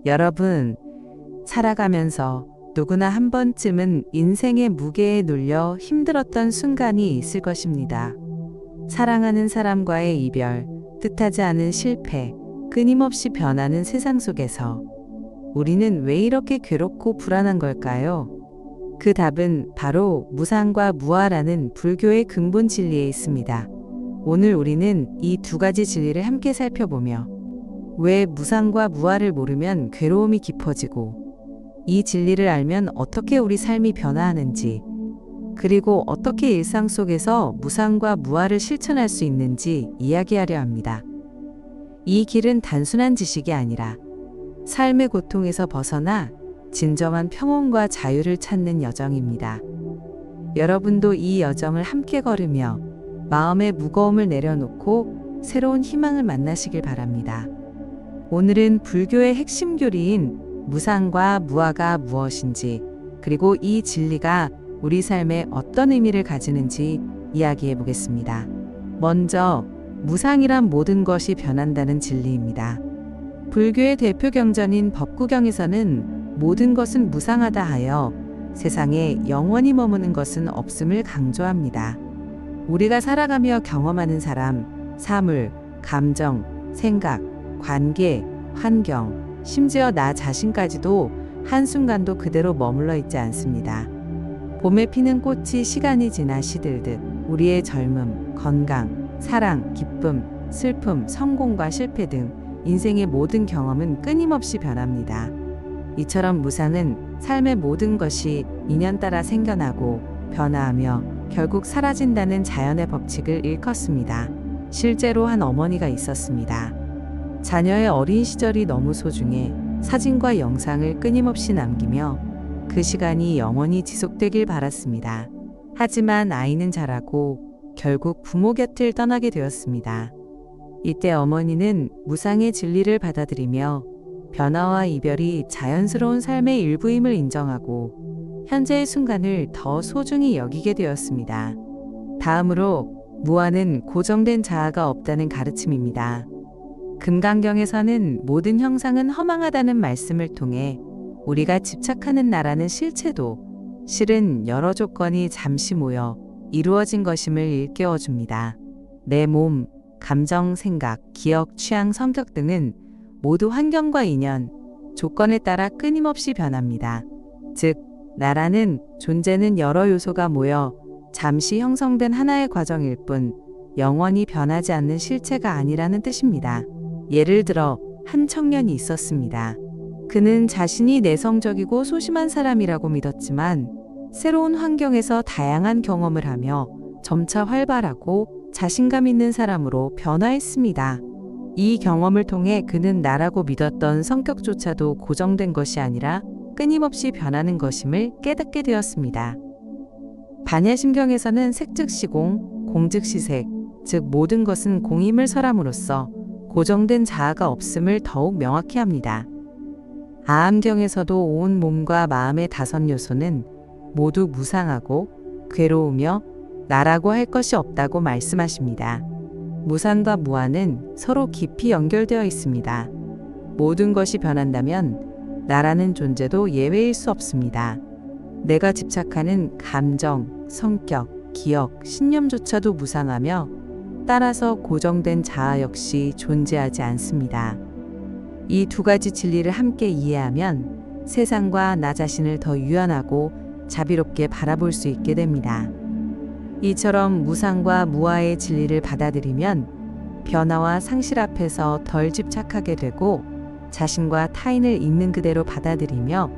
여러분, 살아가면서 누구나 한 번쯤은 인생의 무게에 눌려 힘들었던 순간이 있을 것입니다. 사랑하는 사람과의 이별, 뜻하지 않은 실패, 끊임없이 변하는 세상 속에서 우리는 왜 이렇게 괴롭고 불안한 걸까요? 그 답은 바로 무상과 무아라는 불교의 근본 진리에 있습니다. 오늘 우리는 이 두 가지 진리를 함께 살펴보며 왜 무상과 무아를 모르면 괴로움이 깊어지고 이 진리를 알면 어떻게 우리 삶이 변화하는지 그리고 어떻게 일상 속에서 무상과 무아를 실천할 수 있는지 이야기하려 합니다. 이 길은 단순한 지식이 아니라 삶의 고통에서 벗어나 진정한 평온과 자유를 찾는 여정입니다. 여러분도 이 여정을 함께 걸으며 마음의 무거움을 내려놓고 새로운 희망을 만나시길 바랍니다. 오늘은 불교의 핵심 교리인 무상과 무아가 무엇인지, 그리고 이 진리가 우리 삶에 어떤 의미를 가지는지 이야기해 보겠습니다. 먼저 무상이란 모든 것이 변한다는 진리입니다. 불교의 대표 경전인 법구경에서는 모든 것은 무상하다 하여 세상에 영원히 머무는 것은 없음을 강조합니다. 우리가 살아가며 경험하는 사람, 사물, 감정, 생각, 관계, 환경, 심지어 나 자신까지도 한순간도 그대로 머물러 있지 않습니다. 봄에 피는 꽃이 시간이 지나 시들듯 우리의 젊음, 건강, 사랑, 기쁨, 슬픔, 성공과 실패 등 인생의 모든 경험은 끊임없이 변합니다. 이처럼 무상은 삶의 모든 것이 인연 따라 생겨나고 변화하며 결국 사라진다는 자연의 법칙을 일컫습니다. 실제로 한 어머니가 있었습니다. 자녀의 어린 시절이 너무 소중해 사진과 영상을 끊임없이 남기며 그 시간이 영원히 지속되길 바랐습니다. 하지만 아이는 자라고 결국 부모 곁을 떠나게 되었습니다. 이때 어머니는 무상의 진리를 받아들이며 변화와 이별이 자연스러운 삶의 일부임을 인정하고 현재의 순간을 더 소중히 여기게 되었습니다. 다음으로 무아는 고정된 자아가 없다는 가르침입니다. 금강경에서는 모든 형상은 허망하다는 말씀을 통해 우리가 집착하는 나라는 실체도 실은 여러 조건이 잠시 모여 이루어진 것임을 일깨워줍니다. 내 몸, 감정, 생각, 기억, 취향, 성격 등은 모두 환경과 인연, 조건에 따라 끊임없이 변합니다. 즉, 나라는 존재는 여러 요소가 모여 잠시 형성된 하나의 과정일 뿐 영원히 변하지 않는 실체가 아니라는 뜻입니다. 예를 들어 한 청년이 있었습니다. 그는 자신이 내성적이고 소심한 사람이라고 믿었지만 새로운 환경에서 다양한 경험을 하며 점차 활발하고 자신감 있는 사람으로 변화했습니다. 이 경험을 통해 그는 나라고 믿었던 성격조차도 고정된 것이 아니라 끊임없이 변하는 것임을 깨닫게 되었습니다. 반야심경에서는 색즉시공, 공즉시색, 즉 모든 것은 공임을 설함으로써 고정된 자아가 없음을 더욱 명확히 합니다. 아함경에서도 온 몸과 마음의 5 요소는 모두 무상하고 괴로우며 나라고 할 것이 없다고 말씀하십니다. 무상과 무아는 서로 깊이 연결되어 있습니다. 모든 것이 변한다면 나라는 존재도 예외일 수 없습니다. 내가 집착하는 감정, 성격, 기억, 신념조차도 무상하며 따라서 고정된 자아 역시 존재하지 않습니다. 이 두 가지 진리를 함께 이해하면 세상과 나 자신을 더 유연하고 자비롭게 바라볼 수 있게 됩니다. 이처럼 무상과 무아의 진리를 받아들이면 변화와 상실 앞에서 덜 집착하게 되고 자신과 타인을 있는 그대로 받아들이며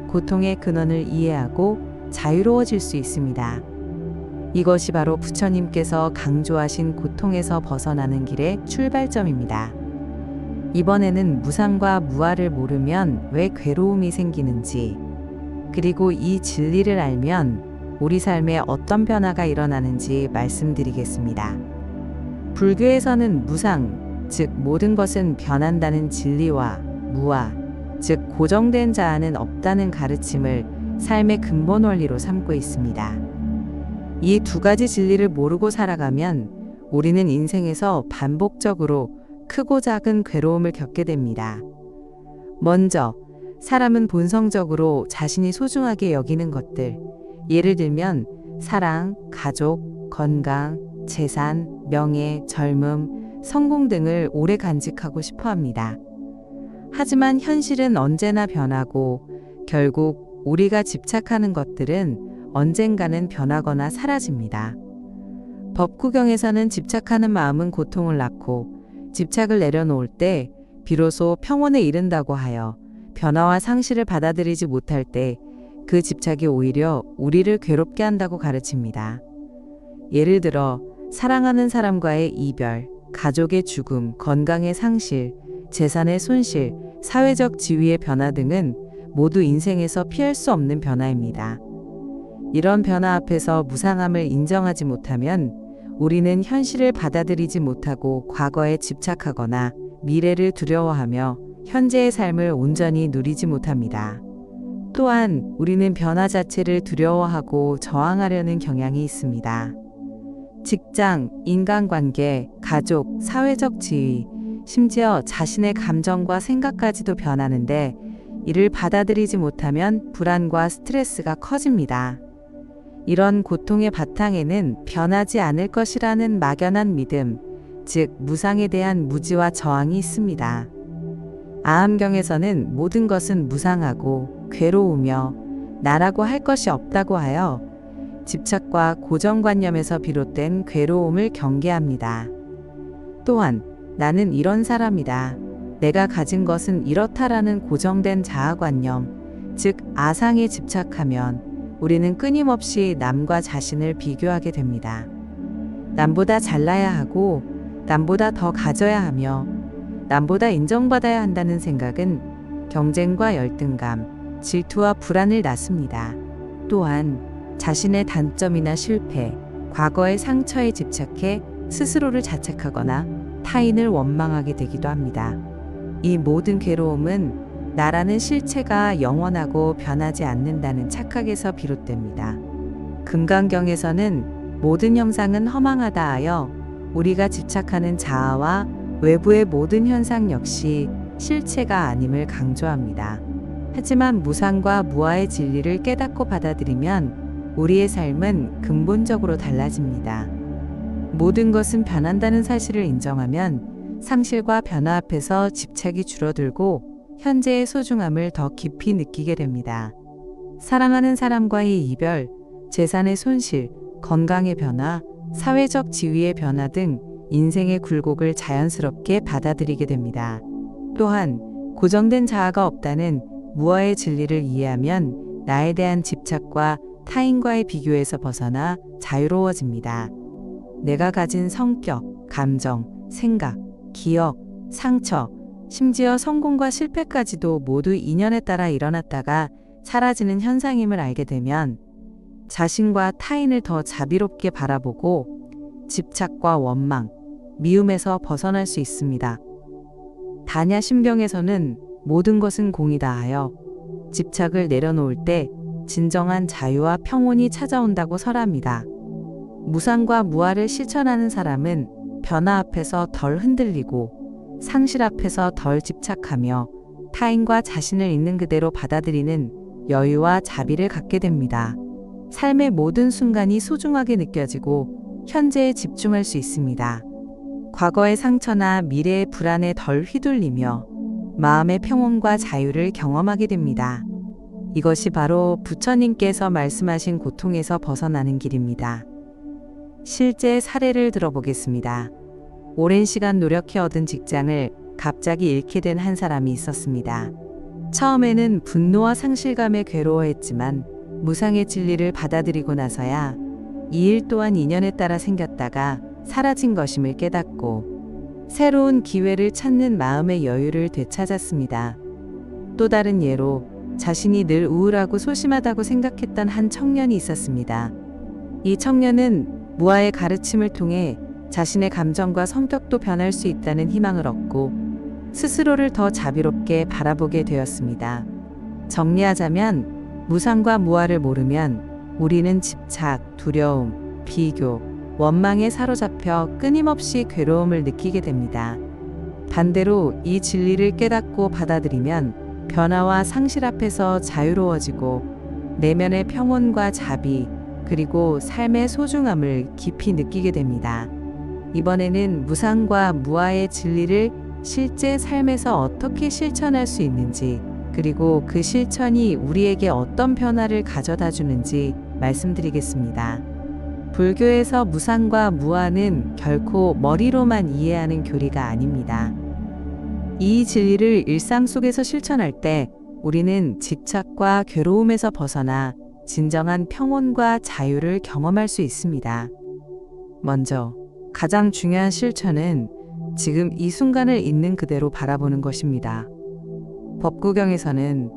고통의 근원을 이해하고 자유로워질 수 있습니다. 이것이 바로 부처님께서 강조하신 고통에서 벗어나는 길의 출발점입니다. 이번에는 무상과 무아를 모르면 왜 괴로움이 생기는지, 그리고 이 진리를 알면 우리 삶에 어떤 변화가 일어나는지 말씀드리겠습니다. 불교에서는 무상, 즉 모든 것은 변한다는 진리와 무아, 즉 고정된 자아는 없다는 가르침을 삶의 근본 원리로 삼고 있습니다. 이 두 가지 진리를 모르고 살아가면 우리는 인생에서 반복적으로 크고 작은 괴로움을 겪게 됩니다. 먼저, 사람은 본성적으로 자신이 소중하게 여기는 것들, 예를 들면 사랑, 가족, 건강, 재산, 명예, 젊음, 성공 등을 오래 간직하고 싶어 합니다. 하지만 현실은 언제나 변하고 결국 우리가 집착하는 것들은 언젠가는 변하거나 사라집니다. 법구경에서는 집착하는 마음은 고통을 낳고 집착을 내려놓을 때 비로소 평온에 이른다고 하여 변화와 상실을 받아들이지 못할 때 그 집착이 오히려 우리를 괴롭게 한다고 가르칩니다. 예를 들어 사랑하는 사람과의 이별, 가족의 죽음, 건강의 상실, 재산의 손실, 사회적 지위의 변화 등은 모두 인생에서 피할 수 없는 변화입니다. 이런 변화 앞에서 무상함을 인정하지 못하면 우리는 현실을 받아들이지 못하고 과거에 집착하거나 미래를 두려워하며 현재의 삶을 온전히 누리지 못합니다. 또한 우리는 변화 자체를 두려워하고 저항하려는 경향이 있습니다. 직장, 인간관계, 가족, 사회적 지위, 심지어 자신의 감정과 생각까지도 변하는데 이를 받아들이지 못하면 불안과 스트레스가 커집니다. 이런 고통의 바탕에는 변하지 않을 것이라는 막연한 믿음, 즉 무상에 대한 무지와 저항이 있습니다. 아함경에서는 모든 것은 무상하고 괴로우며 나라고 할 것이 없다고 하여 집착과 고정관념에서 비롯된 괴로움을 경계합니다. 또한 나는 이런 사람이다, 내가 가진 것은 이렇다라는 고정된 자아관념, 즉 아상에 집착하면 우리는 끊임없이 남과 자신을 비교하게 됩니다. 남보다 잘나야 하고 남보다 더 가져야 하며 남보다 인정받아야 한다는 생각은 경쟁과 열등감, 질투와 불안을 낳습니다. 또한 자신의 단점이나 실패, 과거의 상처에 집착해 스스로를 자책하거나 타인을 원망하게 되기도 합니다. 이 모든 괴로움은 나라는 실체가 영원하고 변하지 않는다는 착각에서 비롯됩니다. 금강경에서는 모든 형상은 허망하다 하여 우리가 집착하는 자아와 외부의 모든 현상 역시 실체가 아님을 강조합니다. 하지만 무상과 무아의 진리를 깨닫고 받아들이면 우리의 삶은 근본적으로 달라집니다. 모든 것은 변한다는 사실을 인정하면 상실과 변화 앞에서 집착이 줄어들고 현재의 소중함을 더 깊이 느끼게 됩니다. 사랑하는 사람과의 이별, 재산의 손실, 건강의 변화, 사회적 지위의 변화 등 인생의 굴곡을 자연스럽게 받아들이게 됩니다. 또한 고정된 자아가 없다는 무아의 진리를 이해하면 나에 대한 집착과 타인과의 비교에서 벗어나 자유로워집니다. 내가 가진 성격, 감정, 생각, 기억, 상처, 심지어 성공과 실패까지도 모두 인연에 따라 일어났다가 사라지는 현상임을 알게 되면 자신과 타인을 더 자비롭게 바라보고 집착과 원망, 미움에서 벗어날 수 있습니다. 다냐심경에서는 모든 것은 공이다 하여 집착을 내려놓을 때 진정한 자유와 평온이 찾아온다고 설합니다. 무상과 무아를 실천하는 사람은 변화 앞에서 덜 흔들리고 상실 앞에서 덜 집착하며 타인과 자신을 있는 그대로 받아들이는 여유와 자비를 갖게 됩니다. 삶의 모든 순간이 소중하게 느껴지고 현재에 집중할 수 있습니다. 과거의 상처나 미래의 불안에 덜 휘둘리며 마음의 평온과 자유를 경험하게 됩니다. 이것이 바로 부처님께서 말씀하신 고통에서 벗어나는 길입니다. 실제 사례를 들어보겠습니다. 오랜 시간 노력해 얻은 직장을 갑자기 잃게 된 한 사람이 있었습니다. 처음에는 분노와 상실감에 괴로워했지만 무상의 진리를 받아들이고 나서야 이 일 또한 인연에 따라 생겼다가 사라진 것임을 깨닫고 새로운 기회를 찾는 마음의 여유를 되찾았습니다. 또 다른 예로 자신이 늘 우울하고 소심하다고 생각했던 한 청년이 있었습니다. 이 청년은 무아의 가르침을 통해 자신의 감정과 성격도 변할 수 있다는 희망을 얻고 스스로를 더 자비롭게 바라보게 되었습니다. 정리하자면 무상과 무아를 모르면 우리는 집착, 두려움, 비교, 원망에 사로잡혀 끊임없이 괴로움을 느끼게 됩니다. 반대로 이 진리를 깨닫고 받아들이면 변화와 상실 앞에서 자유로워지고 내면의 평온과 자비, 그리고 삶의 소중함을 깊이 느끼게 됩니다. 이번에는 무상과 무아의 진리를 실제 삶에서 어떻게 실천할 수 있는지, 그리고 그 실천이 우리에게 어떤 변화를 가져다 주는지 말씀드리겠습니다. 불교에서 무상과 무아는 결코 머리로만 이해하는 교리가 아닙니다. 이 진리를 일상 속에서 실천할 때 우리는 집착과 괴로움에서 벗어나 진정한 평온과 자유를 경험할 수 있습니다. 먼저, 가장 중요한 실천은 지금 이 순간을 있는 그대로 바라보는 것입니다. 법구경에서는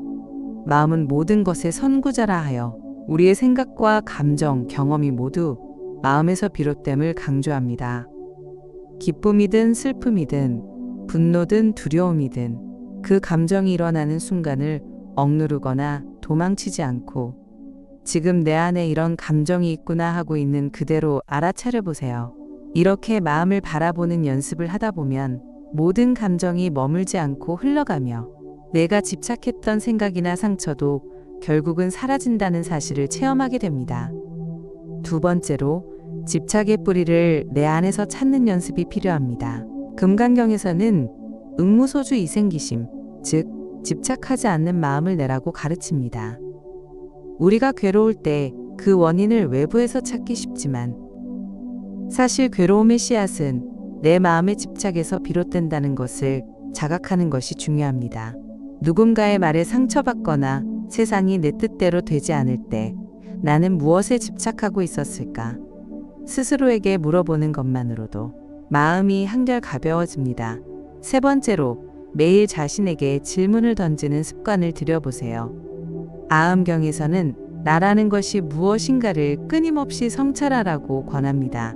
마음은 모든 것의 선구자라 하여 우리의 생각과 감정, 경험이 모두 마음에서 비롯됨을 강조합니다. 기쁨이든 슬픔이든 분노든 두려움이든 그 감정이 일어나는 순간을 억누르거나 도망치지 않고 지금 내 안에 이런 감정이 있구나 하고 있는 그대로 알아차려 보세요. 이렇게 마음을 바라보는 연습을 하다 보면 모든 감정이 머물지 않고 흘러가며 내가 집착했던 생각이나 상처도 결국은 사라진다는 사실을 체험하게 됩니다. 두 번째로, 집착의 뿌리를 내 안에서 찾는 연습이 필요합니다. 금강경에서는 응무소주 이생기심, 즉 집착하지 않는 마음을 내라고 가르칩니다. 우리가 괴로울 때 그 원인을 외부에서 찾기 쉽지만 사실 괴로움의 씨앗은 내 마음의 집착에서 비롯된다는 것을 자각하는 것이 중요합니다. 누군가의 말에 상처받거나 세상이 내 뜻대로 되지 않을 때 나는 무엇에 집착하고 있었을까? 스스로에게 물어보는 것만으로도 마음이 한결 가벼워집니다. 세 번째로, 매일 자신에게 질문을 던지는 습관을 들여보세요. 아음경에서는 나라는 것이 무엇인가를 끊임없이 성찰하라고 권합니다.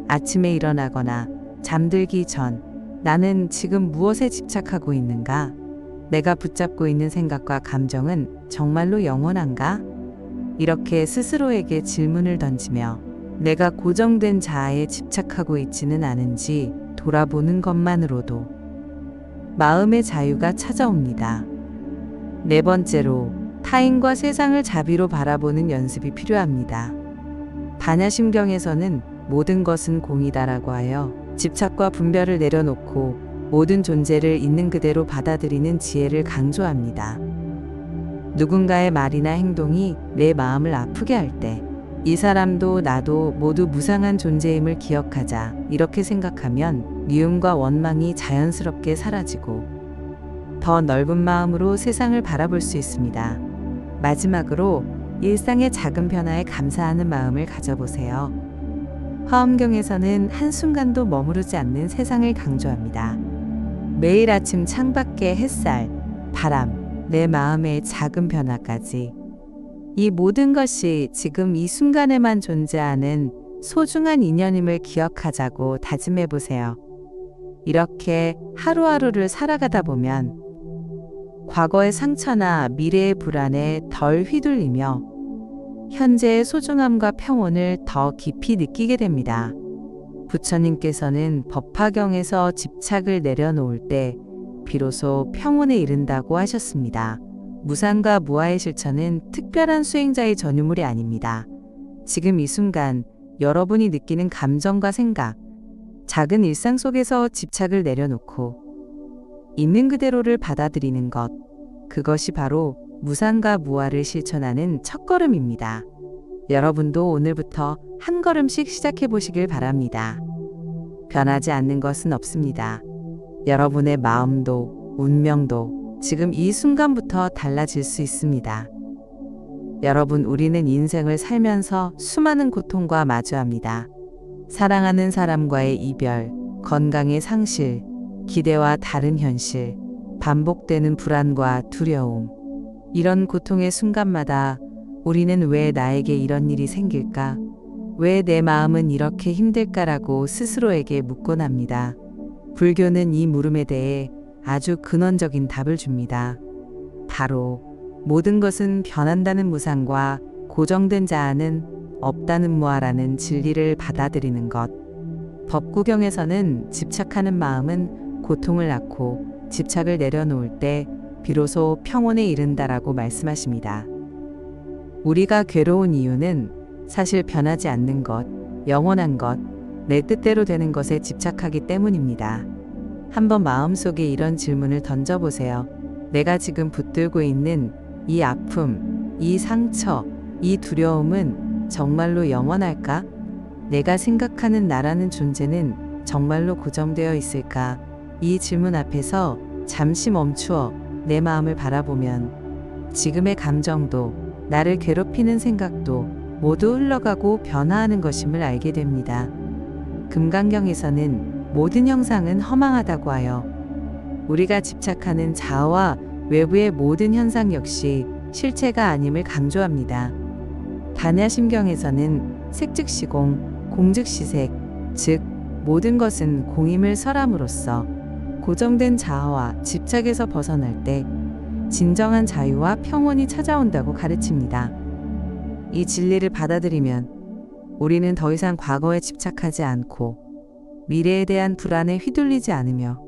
아침에 일어나거나 잠들기 전 나는 지금 무엇에 집착하고 있는가? 내가 붙잡고 있는 생각과 감정은 정말로 영원한가? 이렇게 스스로에게 질문을 던지며 내가 고정된 자아에 집착하고 있지는 않은지 돌아보는 것만으로도 마음의 자유가 찾아옵니다. 네 번째로, 타인과 세상을 자비로 바라보는 연습이 필요합니다. 반야심경에서는 모든 것은 공이다라고 하여 집착과 분별을 내려놓고 모든 존재를 있는 그대로 받아들이는 지혜를 강조합니다. 누군가의 말이나 행동이 내 마음을 아프게 할 때 이 사람도 나도 모두 무상한 존재임을 기억하자, 이렇게 생각하면 미움과 원망이 자연스럽게 사라지고 더 넓은 마음으로 세상을 바라볼 수 있습니다. 마지막으로, 일상의 작은 변화에 감사하는 마음을 가져보세요. 화엄경에서는 한순간도 머무르지 않는 세상을 강조합니다. 매일 아침 창밖의 햇살, 바람, 내 마음의 작은 변화까지 이 모든 것이 지금 이 순간에만 존재하는 소중한 인연임을 기억하자고 다짐해 보세요. 이렇게 하루하루를 살아가다 보면 과거의 상처나 미래의 불안에 덜 휘둘리며 현재의 소중함과 평온을 더 깊이 느끼게 됩니다. 부처님께서는 법화경에서 집착을 내려놓을 때 비로소 평온에 이른다고 하셨습니다. 무상과 무아의 실천은 특별한 수행자의 전유물이 아닙니다. 지금 이 순간 여러분이 느끼는 감정과 생각, 작은 일상 속에서 집착을 내려놓고 있는 그대로를 받아들이는 것, 그것이 바로 무상과 무아를 실천하는 첫걸음입니다. 여러분도 오늘부터 한 걸음씩 시작해 보시길 바랍니다. 변하지 않는 것은 없습니다. 여러분의 마음도 운명도 지금 이 순간부터 달라질 수 있습니다. 여러분, 우리는 인생을 살면서 수많은 고통과 마주합니다. 사랑하는 사람과의 이별, 건강의 상실, 기대와 다른 현실, 반복되는 불안과 두려움. 이런 고통의 순간마다 우리는 왜 나에게 이런 일이 생길까? 왜 내 마음은 이렇게 힘들까라고 스스로에게 묻곤 합니다. 불교는 이 물음에 대해 아주 근원적인 답을 줍니다. 바로 모든 것은 변한다는 무상과 고정된 자아는 없다는 무아라는 진리를 받아들이는 것. 법구경에서는 집착하는 마음은 고통을 낳고 집착을 내려놓을 때 비로소 평온에 이른다라고 말씀하십니다. 우리가 괴로운 이유는 사실 변하지 않는 것, 영원한 것, 내 뜻대로 되는 것에 집착하기 때문입니다. 한번 마음속에 이런 질문을 던져보세요. 내가 지금 붙들고 있는 이 아픔, 이 상처, 이 두려움은 정말로 영원할까? 내가 생각하는 나라는 존재는 정말로 고정되어 있을까? 이 질문 앞에서 잠시 멈추어 내 마음을 바라보면 지금의 감정도 나를 괴롭히는 생각도 모두 흘러가고 변화하는 것임을 알게 됩니다. 금강경에서는 모든 형상은 허망하다고 하여 우리가 집착하는 자아와 외부의 모든 현상 역시 실체가 아님을 강조합니다. 단야심경에서는 색즉시공, 공즉시색, 즉 모든 것은 공임을 설함으로써 고정된 자아와 집착에서 벗어날 때 진정한 자유와 평온이 찾아온다고 가르칩니다. 이 진리를 받아들이면 우리는 더 이상 과거에 집착하지 않고 미래에 대한 불안에 휘둘리지 않으며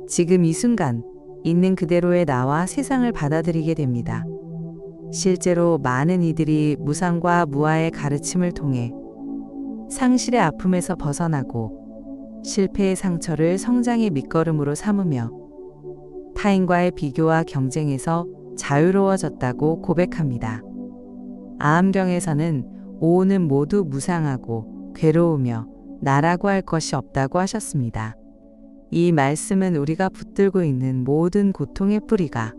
지금 이 순간 있는 그대로의 나와 세상을 받아들이게 됩니다. 실제로 많은 이들이 무상과 무아의 가르침을 통해 상실의 아픔에서 벗어나고 실패의 상처를 성장의 밑거름으로 삼으며 타인과의 비교와 경쟁에서 자유로워졌다고 고백합니다. 아함경에서는 오온은 모두 무상하고 괴로우며 나라고 할 것이 없다고 하셨습니다. 이 말씀은 우리가 붙들고 있는 모든 고통의 뿌리가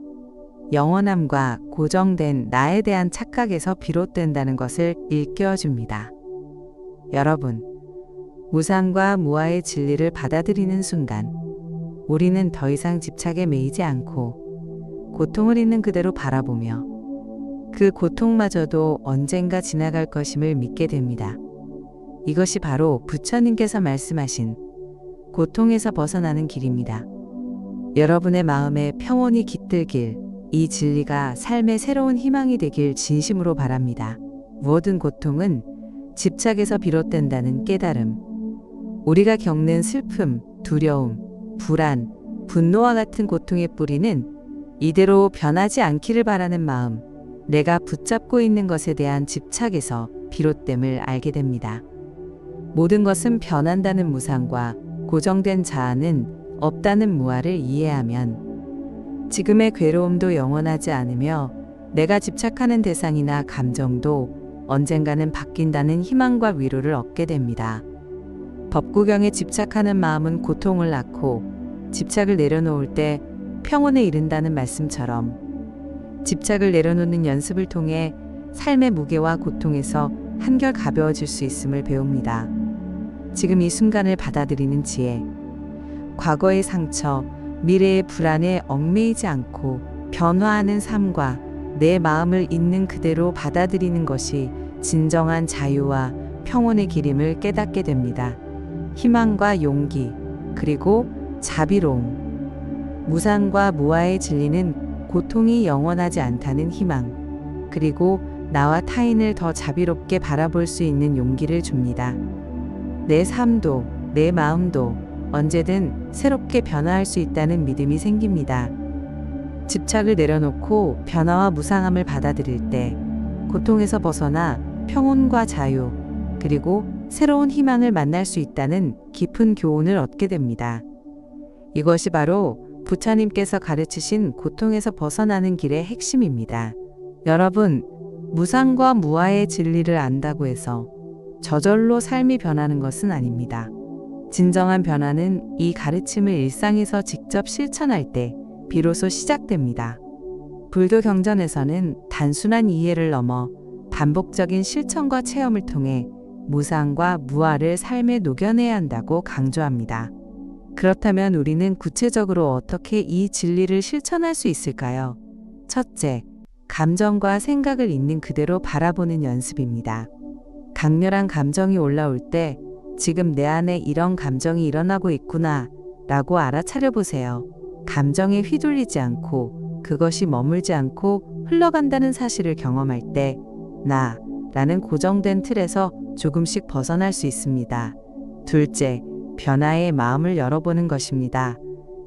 영원함과 고정된 나에 대한 착각에서 비롯된다는 것을 일깨워줍니다. 여러분, 무상과 무아의 진리를 받아들이는 순간 우리는 더 이상 집착에 매이지 않고 고통을 있는 그대로 바라보며 그 고통마저도 언젠가 지나갈 것임을 믿게 됩니다. 이것이 바로 부처님께서 말씀하신 고통에서 벗어나는 길입니다. 여러분의 마음에 평온이 깃들길, 이 진리가 삶의 새로운 희망이 되길 진심으로 바랍니다. 모든 고통은 집착에서 비롯된다는 깨달음, 우리가 겪는 슬픔, 두려움, 불안, 분노와 같은 고통의 뿌리는 이대로 변하지 않기를 바라는 마음, 내가 붙잡고 있는 것에 대한 집착에서 비롯됨을 알게 됩니다. 모든 것은 변한다는 무상과 고정된 자아는 없다는 무아를 이해하면 지금의 괴로움도 영원하지 않으며 내가 집착하는 대상이나 감정도 언젠가는 바뀐다는 희망과 위로를 얻게 됩니다. 법구경에 집착하는 마음은 고통을 낳고 집착을 내려놓을 때 평온에 이른다는 말씀처럼 집착을 내려놓는 연습을 통해 삶의 무게와 고통에서 한결 가벼워질 수 있음을 배웁니다. 지금 이 순간을 받아들이는 지혜, 과거의 상처, 미래의 불안에 얽매이지 않고 변화하는 삶과 내 마음을 있는 그대로 받아들이는 것이 진정한 자유와 평온의 길임을 깨닫게 됩니다. 희망과 용기, 그리고 자비로움. 무상과 무아의 진리는 고통이 영원하지 않다는 희망, 그리고 나와 타인을 더 자비롭게 바라볼 수 있는 용기를 줍니다. 내 삶도, 내 마음도 언제든 새롭게 변화할 수 있다는 믿음이 생깁니다. 집착을 내려놓고 변화와 무상함을 받아들일 때 고통에서 벗어나 평온과 자유, 그리고 새로운 희망을 만날 수 있다는 깊은 교훈을 얻게 됩니다. 이것이 바로 부처님께서 가르치신 고통에서 벗어나는 길의 핵심입니다. 여러분, 무상과 무아의 진리를 안다고 해서 저절로 삶이 변하는 것은 아닙니다. 진정한 변화는 이 가르침을 일상에서 직접 실천할 때 비로소 시작됩니다. 불교 경전에서는 단순한 이해를 넘어 반복적인 실천과 체험을 통해 무상과 무아를 삶에 녹여내야 한다고 강조합니다. 그렇다면 우리는 구체적으로 어떻게 이 진리를 실천할 수 있을까요? 첫째, 감정과 생각을 있는 그대로 바라보는 연습입니다. 강렬한 감정이 올라올 때 지금 내 안에 이런 감정이 일어나고 있구나 라고 알아차려 보세요. 감정에 휘둘리지 않고 그것이 머물지 않고 흘러간다는 사실을 경험할 때 나 라는 고정된 틀에서 조금씩 벗어날 수 있습니다. 둘째, 변화에 마음을 열어보는 것입니다.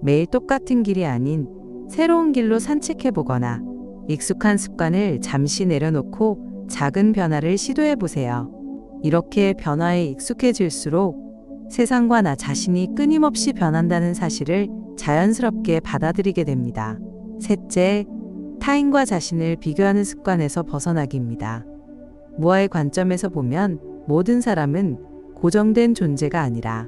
매일 똑같은 길이 아닌 새로운 길로 산책해 보거나 익숙한 습관을 잠시 내려놓고 작은 변화를 시도해 보세요. 이렇게 변화에 익숙해질수록 세상과 나 자신이 끊임없이 변한다는 사실을 자연스럽게 받아들이게 됩니다. 셋째, 타인과 자신을 비교하는 습관에서 벗어나기입니다. 무아의 관점에서 보면 모든 사람은 고정된 존재가 아니라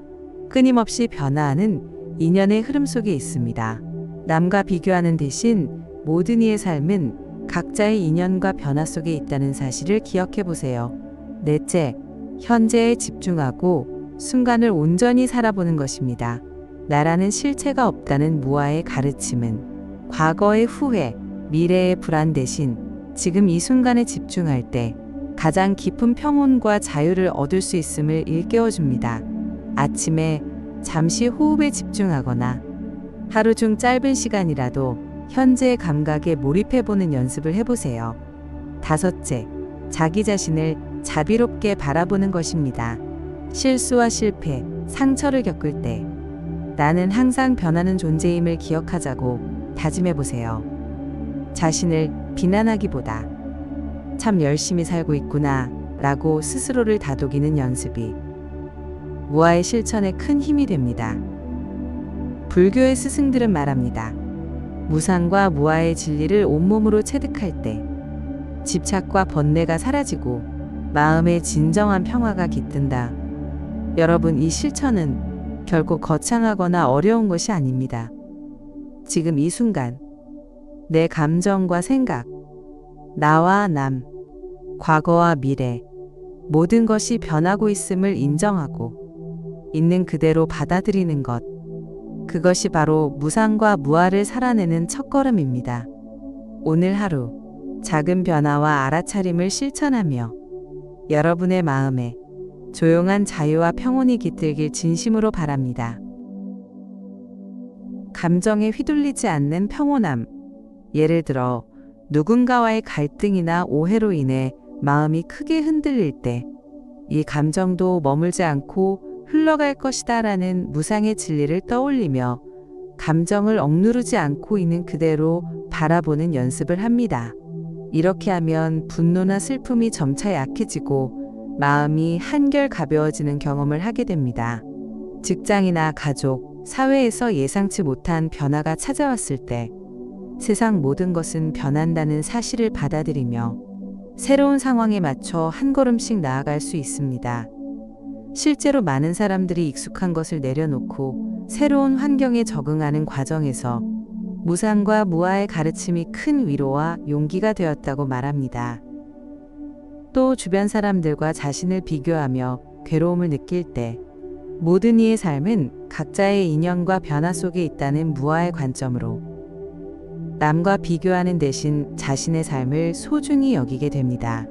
끊임없이 변화하는 인연의 흐름 속에 있습니다. 남과 비교하는 대신 모든 이의 삶은 각자의 인연과 변화 속에 있다는 사실을 기억해 보세요. 넷째, 현재에 집중하고 순간을 온전히 살아보는 것입니다. 나라는 실체가 없다는 무아의 가르침은 과거의 후회, 미래의 불안 대신 지금 이 순간에 집중할 때 가장 깊은 평온과 자유를 얻을 수 있음을 일깨워줍니다. 아침에 잠시 호흡에 집중하거나 하루 중 짧은 시간이라도 현재의 감각에 몰입해보는 연습을 해보세요. 다섯째, 자기 자신을 자비롭게 바라보는 것입니다. 실수와 실패, 상처를 겪을 때 나는 항상 변하는 존재임을 기억하자고 다짐해보세요. 자신을 비난하기보다 참 열심히 살고 있구나 라고 스스로를 다독이는 연습이 무아의 실천에 큰 힘이 됩니다. 불교의 스승들은 말합니다. 무상과 무아의 진리를 온몸으로 체득할 때 집착과 번뇌가 사라지고 마음의 진정한 평화가 깃든다. 여러분, 이 실천은 결코 거창하거나 어려운 것이 아닙니다. 지금 이 순간 내 감정과 생각, 나와 남, 과거와 미래, 모든 것이 변하고 있음을 인정하고 있는 그대로 받아들이는 것, 그것이 바로 무상과 무아를 살아내는 첫걸음입니다. 오늘 하루 작은 변화와 알아차림을 실천하며 여러분의 마음에 조용한 자유와 평온이 깃들길 진심으로 바랍니다. 감정에 휘둘리지 않는 평온함. 예를 들어 누군가와의 갈등이나 오해로 인해 마음이 크게 흔들릴 때 이 감정도 머물지 않고 흘러갈 것이다 라는 무상의 진리를 떠올리며 감정을 억누르지 않고 있는 그대로 바라보는 연습을 합니다. 이렇게 하면 분노나 슬픔이 점차 약해지고 마음이 한결 가벼워지는 경험을 하게 됩니다. 직장이나 가족, 사회에서 예상치 못한 변화가 찾아왔을 때 세상 모든 것은 변한다는 사실을 받아들이며 새로운 상황에 맞춰 한 걸음씩 나아갈 수 있습니다. 실제로 많은 사람들이 익숙한 것을 내려놓고 새로운 환경에 적응하는 과정에서 무상과 무아의 가르침이 큰 위로와 용기가 되었다고 말합니다. 또 주변 사람들과 자신을 비교하며 괴로움을 느낄 때 모든 이의 삶은 각자의 인연과 변화 속에 있다는 무아의 관점으로 남과 비교하는 대신 자신의 삶을 소중히 여기게 됩니다.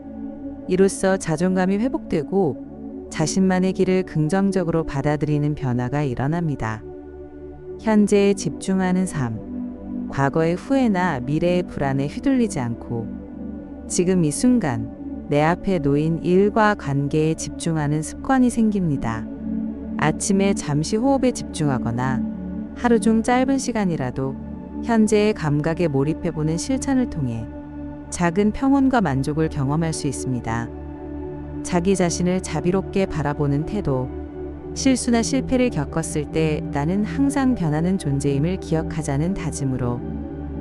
이로써 자존감이 회복되고 자신만의 길을 긍정적으로 받아들이는 변화가 일어납니다. 현재에 집중하는 삶, 과거의 후회나 미래의 불안에 휘둘리지 않고 지금 이 순간 내 앞에 놓인 일과 관계에 집중하는 습관이 생깁니다. 아침에 잠시 호흡에 집중하거나 하루 중 짧은 시간이라도 현재의 감각에 몰입해보는 실천을 통해 작은 평온과 만족을 경험할 수 있습니다. 자기 자신을 자비롭게 바라보는 태도, 실수나 실패를 겪었을 때 나는 항상 변하는 존재임을 기억하자는 다짐으로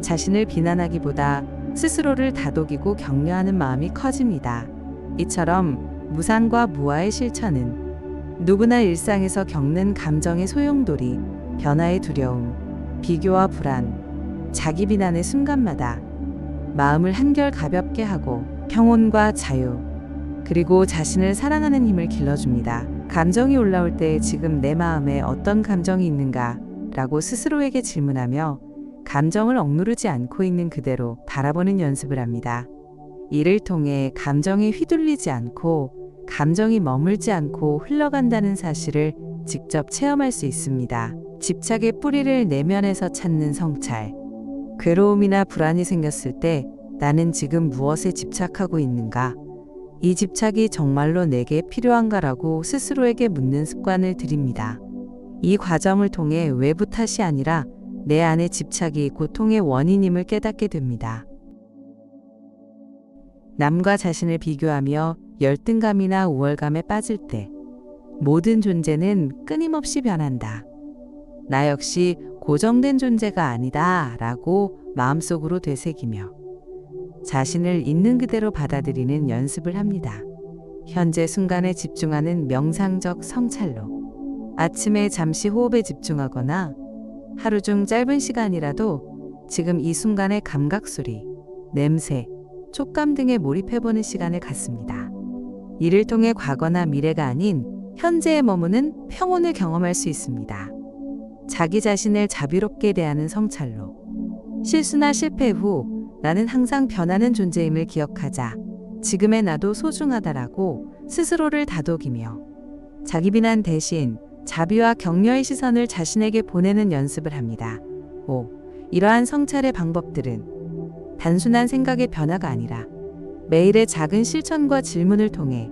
자신을 비난하기보다 스스로를 다독이고 격려하는 마음이 커집니다. 이처럼 무상과 무아의 실천은 누구나 일상에서 겪는 감정의 소용돌이, 변화의 두려움, 비교와 불안, 자기 비난의 순간마다 마음을 한결 가볍게 하고 평온과 자유, 그리고 자신을 사랑하는 힘을 길러줍니다. 감정이 올라올 때 지금 내 마음에 어떤 감정이 있는가? 라고 스스로에게 질문하며 감정을 억누르지 않고 있는 그대로 바라보는 연습을 합니다. 이를 통해 감정에 휘둘리지 않고 감정이 머물지 않고 흘러간다는 사실을 직접 체험할 수 있습니다. 집착의 뿌리를 내면에서 찾는 성찰. 괴로움이나 불안이 생겼을 때 나는 지금 무엇에 집착하고 있는가? 이 집착이 정말로 내게 필요한가라고 스스로에게 묻는 습관을 들입니다. 이 과정을 통해 외부 탓이 아니라 내 안의 집착이 고통의 원인임을 깨닫게 됩니다. 남과 자신을 비교하며 열등감이나 우월감에 빠질 때 모든 존재는 끊임없이 변한다. 나 역시 고정된 존재가 아니다 라고 마음속으로 되새기며 자신을 있는 그대로 받아들이는 연습을 합니다. 현재 순간에 집중하는 명상적 성찰로 아침에 잠시 호흡에 집중하거나 하루 중 짧은 시간이라도 지금 이 순간의 감각 소리, 냄새, 촉감 등에 몰입해보는 시간을 갖습니다. 이를 통해 과거나 미래가 아닌 현재에 머무는 평온을 경험할 수 있습니다. 자기 자신을 자비롭게 대하는 성찰로 실수나 실패 후 나는 항상 변하는 존재임을 기억하자 지금의 나도 소중하다라고 스스로를 다독이며 자기 비난 대신 자비와 격려의 시선을 자신에게 보내는 연습을 합니다. 5. 이러한 성찰의 방법들은 단순한 생각의 변화가 아니라 매일의 작은 실천과 질문을 통해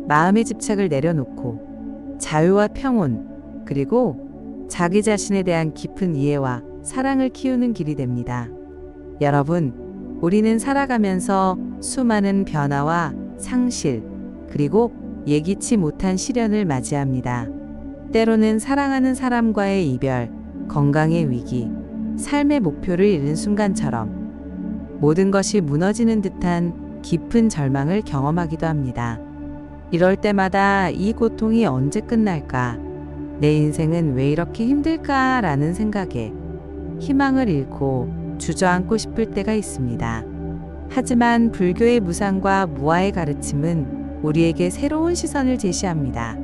마음의 집착을 내려놓고 자유와 평온, 그리고 자기 자신에 대한 깊은 이해와 사랑을 키우는 길이 됩니다. 여러분, 우리는 살아가면서 수많은 변화와 상실, 그리고 예기치 못한 시련을 맞이합니다. 때로는 사랑하는 사람과의 이별, 건강의 위기, 삶의 목표를 잃는 순간처럼 모든 것이 무너지는 듯한 깊은 절망을 경험하기도 합니다. 이럴 때마다 이 고통이 언제 끝날까? 내 인생은 왜 이렇게 힘들까? 라는 생각에 희망을 잃고 주저앉고 싶을 때가 있습니다. 하지만 불교의 무상과 무아의 가르침은 우리에게 새로운 시선을 제시합니다.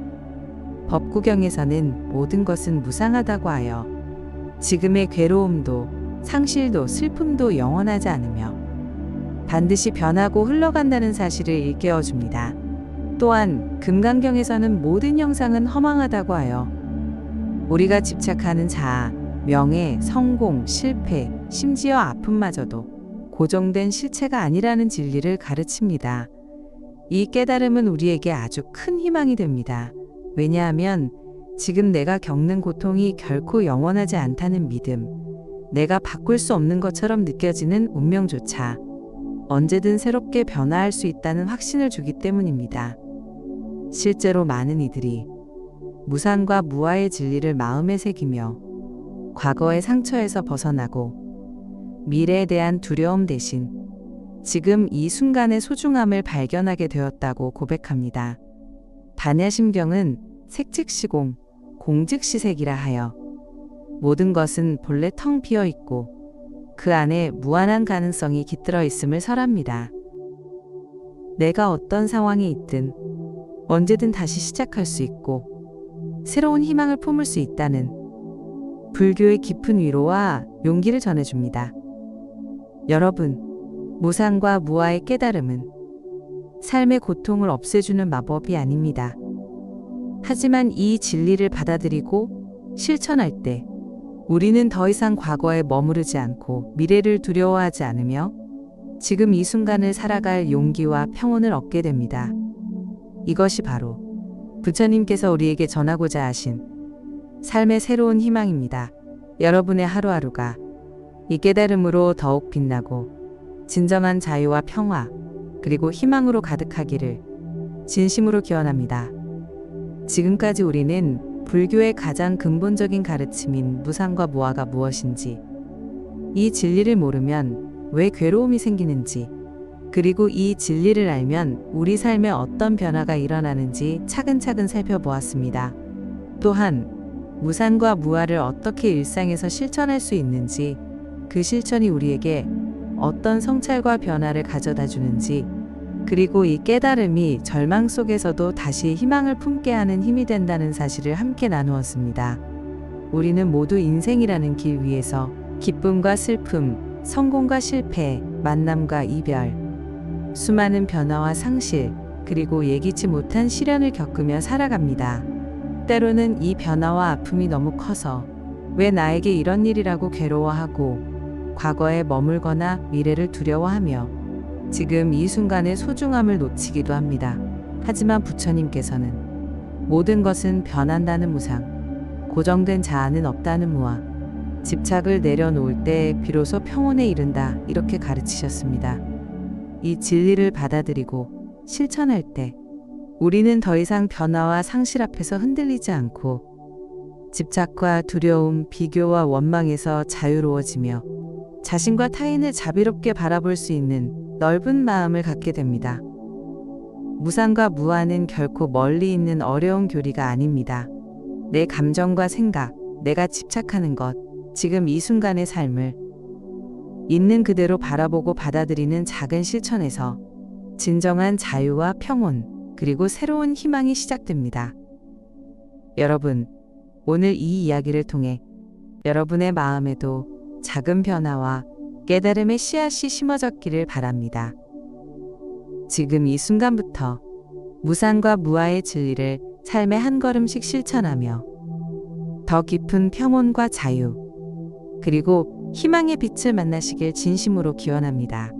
법구경에서는 모든 것은 무상하다고 하여 지금의 괴로움도 상실도 슬픔도 영원하지 않으며 반드시 변하고 흘러간다는 사실을 일깨워줍니다. 또한 금강경에서는 모든 형상은 허망하다고 하여 우리가 집착하는 자아, 명예, 성공, 실패, 심지어 아픔마저도 고정된 실체가 아니라는 진리를 가르칩니다. 이 깨달음은 우리에게 아주 큰 희망이 됩니다. 왜냐하면 지금 내가 겪는 고통이 결코 영원하지 않다는 믿음, 내가 바꿀 수 없는 것처럼 느껴지는 운명조차 언제든 새롭게 변화할 수 있다는 확신을 주기 때문입니다. 실제로 많은 이들이 무상과 무아의 진리를 마음에 새기며 과거의 상처에서 벗어나고 미래에 대한 두려움 대신 지금 이 순간의 소중함을 발견하게 되었다고 고백합니다. 반야심경은 색즉시공, 공즉시색이라 하여 모든 것은 본래 텅 비어 있고 그 안에 무한한 가능성이 깃들어 있음을 설합니다. 내가 어떤 상황에 있든 언제든 다시 시작할 수 있고 새로운 희망을 품을 수 있다는 불교의 깊은 위로와 용기를 전해줍니다. 여러분, 무상과 무아의 깨달음은 삶의 고통을 없애주는 마법이 아닙니다. 하지만 이 진리를 받아들이고 실천할 때 우리는 더 이상 과거에 머무르지 않고 미래를 두려워하지 않으며 지금 이 순간을 살아갈 용기와 평온을 얻게 됩니다. 이것이 바로 부처님께서 우리에게 전하고자 하신 삶의 새로운 희망입니다. 여러분의 하루하루가 이 깨달음으로 더욱 빛나고 진정한 자유와 평화 그리고 희망으로 가득하기를 진심으로 기원합니다. 지금까지 우리는 불교의 가장 근본적인 가르침인 무상과 무아가 무엇인지, 이 진리를 모르면 왜 괴로움이 생기는지, 그리고 이 진리를 알면 우리 삶에 어떤 변화가 일어나는지 차근차근 살펴보았습니다. 또한 무상과 무아를 어떻게 일상에서 실천할 수 있는지, 그 실천이 우리에게 어떤 성찰과 변화를 가져다 주는지, 그리고 이 깨달음이 절망 속에서도 다시 희망을 품게 하는 힘이 된다는 사실을 함께 나누었습니다. 우리는 모두 인생이라는 길 위에서 기쁨과 슬픔, 성공과 실패, 만남과 이별, 수많은 변화와 상실, 그리고 예기치 못한 시련을 겪으며 살아갑니다. 때로는 이 변화와 아픔이 너무 커서 왜 나에게 이런 일이라고 괴로워하고 과거에 머물거나 미래를 두려워하며 지금 이 순간의 소중함을 놓치기도 합니다. 하지만 부처님께서는 모든 것은 변한다는 무상, 고정된 자아는 없다는 무아, 집착을 내려놓을 때 비로소 평온에 이른다. 이렇게 가르치셨습니다. 이 진리를 받아들이고 실천할 때 우리는 더 이상 변화와 상실 앞에서 흔들리지 않고 집착과 두려움, 비교와 원망에서 자유로워지며 자신과 타인을 자비롭게 바라볼 수 있는 넓은 마음을 갖게 됩니다. 무상과 무아는 결코 멀리 있는 어려운 교리가 아닙니다. 내 감정과 생각, 내가 집착하는 것, 지금 이 순간의 삶을 있는 그대로 바라보고 받아들이는 작은 실천에서 진정한 자유와 평온, 그리고 새로운 희망이 시작됩니다. 여러분, 오늘 이 이야기를 통해 여러분의 마음에도 작은 변화와 깨달음의 씨앗이 심어졌기를 바랍니다. 지금 이 순간부터 무상과 무아의 진리를 삶에 한 걸음씩 실천하며 더 깊은 평온과 자유, 그리고 희망의 빛을 만나시길 진심으로 기원합니다.